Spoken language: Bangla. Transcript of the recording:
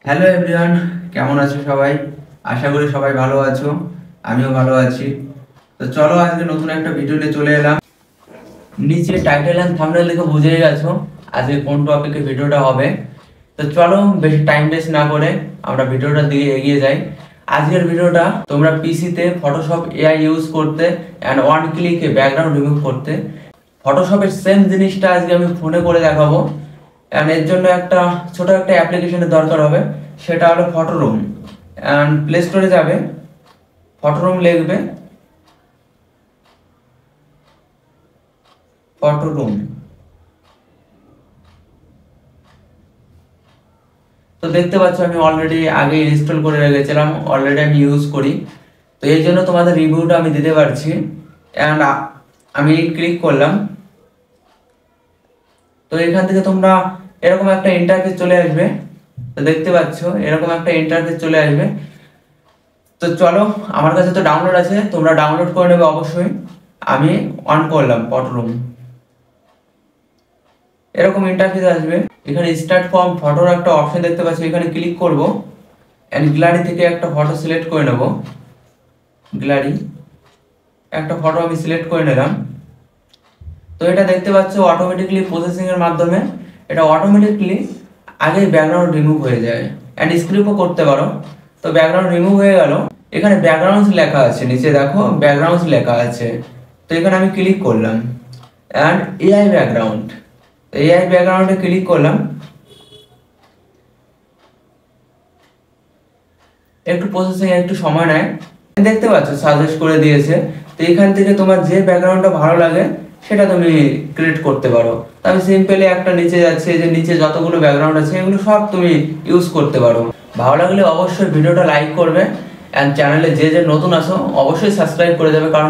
হ্যালো এভরিওয়ান, কেমন আছো সবাই? আশা করি সবাই ভালো আছো। আমিও ভালো আছি। তো চলো আজকে নতুন একটা ভিডিও নিয়ে চলে এলাম। নিচে টাইটেল এন্ড থাম্বনেল দেখে বুঝেই গেছো আজকে কোন টপিকে ভিডিওটা হবে। তো চলো বেশি টাইম ওয়েস্ট না করে আমরা ভিডিওটার দিকে এগিয়ে যাই। আজকের ভিডিওটা তোমরা পিসিতে ফটোশপ এআই ইউজ করতে অ্যান্ড ওয়ান ক্লিকে ব্যাকগ্রাউন্ড রিমুভ করতে ফটোশপের সেম জিনিসটা আজকে আমি ফোনে করে দেখাবো। অ্যান্ড এর জন্য একটা ছোট একটা অ্যাপ্লিকেশনের দরকার হবে, সেটা হলো ফটোরুম। অ্যান্ড প্লে স্টোরে যাবে, ফটোরুম লিখবে, ফটোরুম। তো দেখতে পাচ্ছ আমি অলরেডি আগে ইনস্টল করে রেখেছিলাম, অলরেডি আমি ইউজ করি। তো এই জন্য তোমাদের রিভিউটা আমি দিতে পারছি। অ্যান্ড আমি ক্লিক করলাম। তো এখান থেকে তোমরা এরকম একটা ইন্টারফেস চলে আসবে। তো দেখতে পাচ্ছ এরকম একটা ইন্টারফেস চলে আসবে। তো চলো, আমার কাছে তো ডাউনলোড আছে, তোমরা ডাউনলোড করে নেবে অবশ্যই। আমি অন করলাম ফটোরুম। এরকম ইন্টারফেস আসবে। এখানে স্টার্ট ফ্রম ফটোর একটা অপশন দেখতে পাচ্ছি, এখানে ক্লিক করব। এন্ড গ্যালারি থেকে একটা ফটো সিলেক্ট করে নেব। গ্যালারি একটা ফটো আমি সিলেক্ট করে নিলাম। তো এটা দেখতে পাচ্ছ অটোমেটিকলি প্রসেসিং এর মাধ্যমে এটা অটোমেটিকলি আগে ব্যাকগ্রাউন্ড রিমুভ হয়ে যায়। এন্ড স্ক্রিপ্টও করতে পারো। তো ব্যাকগ্রাউন্ড রিমুভ হয়ে গেল। এখানে ব্যাকগ্রাউন্ডস লেখা আছে, নিচে দেখো ব্যাকগ্রাউন্ডস লেখা আছে। তো এখানে আমি ক্লিক করলাম এন্ড এআই ব্যাকগ্রাউন্ড, এআই ব্যাকগ্রাউন্ডে ক্লিক করলাম। একটু প্রসেসিং একটু সময় নেয়। দেখতে পাচ্ছ সাজেস্ট করে দিয়েছে। তো এখান থেকে তোমার যে ব্যাকগ্রাউন্ডটা ভালো লাগে সেটা তুমি ক্রিয়েট করতে পারো। তো আমি সিম্পলি একটা নিচে যাচ্ছে, যে নিচে যতগুলো ব্যাকগ্রাউন্ড আছে এগুলো সব তুমি ইউজ করতে পারো। ভালো লাগলে অবশ্যই ভিডিওটা লাইক করবে। অ্যান্ড চ্যানেলে যে যে নতুন আসো অবশ্যই সাবস্ক্রাইব করে দেবে, কারণ